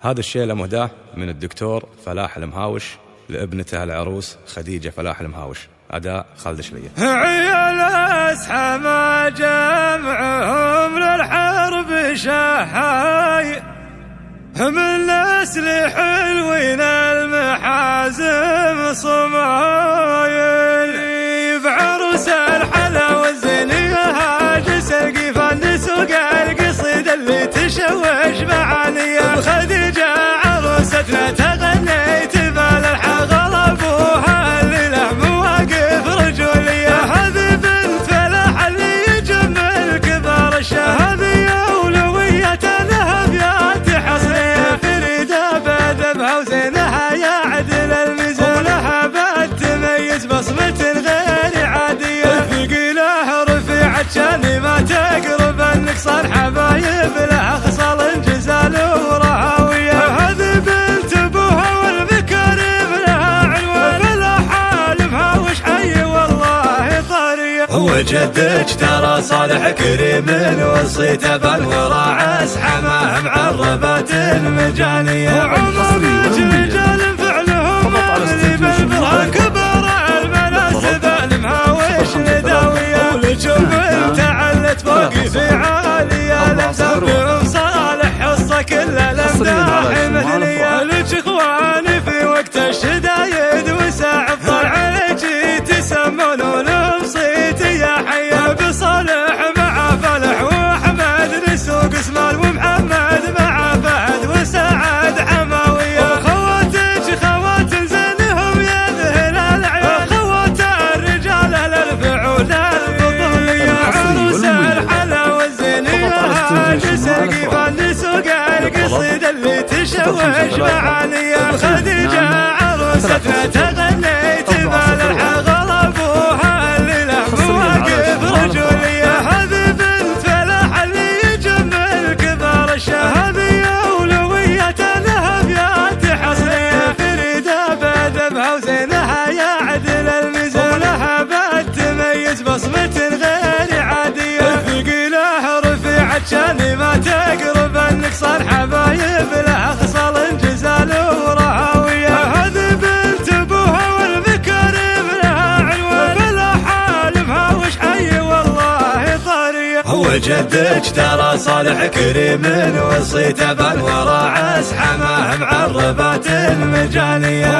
هذا الشيلة مهداه من الدكتور فلاح المهاوش لابنته العروس خديجة فلاح المهاوش. أداء خالد شلية. عيال أصحى ما جمعهم للحرب شحاي، من نسل حلوين المحازم صمايل، بعروس الحلا والزينية هاجس القفان سوق القصيد اللي تشوش معانية. خديجة عروستنا تغنيت بالحغل ابوها اللي له مواقف رجولية. هذه بنت فلاح اللي يجمل كبار الشهادية ولوية لها بيات حصرية. فريدة بأدبها وزينها يعدل الميزان، لها بات تميز بصمة غير عادية. ثقيلة رفيعة شان ما تقرب النقصان، حبايب لها خصال جزال ورهاوية. هذه بنت ابوها والمكارم لها عنوان، فلاح المهاوش حي والله طارية. وجدك ترى صالح كريم وصيته بالوراع اسحمه معربات مجانية. عمرك رجال فعلهم اللي بالبرها كبار المناسب المهاوش نداوية. ولجوب تعلت فوقي في عالية، لمسبهم صالح حصة كل الامداح مهنية. لج اخواني في وقت الشدايد وساعة طلع عليك تسمون لهم صيتي يا حيا. بصالح مع فلح واحمد نسوق اسمال، ومحمد مع فهد وسعد حماوية. خواتك خوات زينهم يذهل العيال، خوات الرجال للفعول البطولية. عروس الحلا والزينية هاجس القفان سوق القصيد اللي تشوش معانية. خديجة عروستنا تغنيت بالحغل ابوها اللي له مواقف رجولية. هذه بنت فلاح اللي يجمل كبار الشهادية ولوية لها بيات حصرية. فريدة بأدبها وزينها يعدل الميزان، لها بات تميز بصمة غير عادية. ثقيلة رفيعة شان ما تقرب النقصان، حبايب لها خصال جزال ورهاوية. هذه بنت ابوها والمكارم لها عنوان، فلاح المهاوش حي والله طارية. وجدك ترى صالح كريم وصيته بالوراع اسحمه معربات مجانية.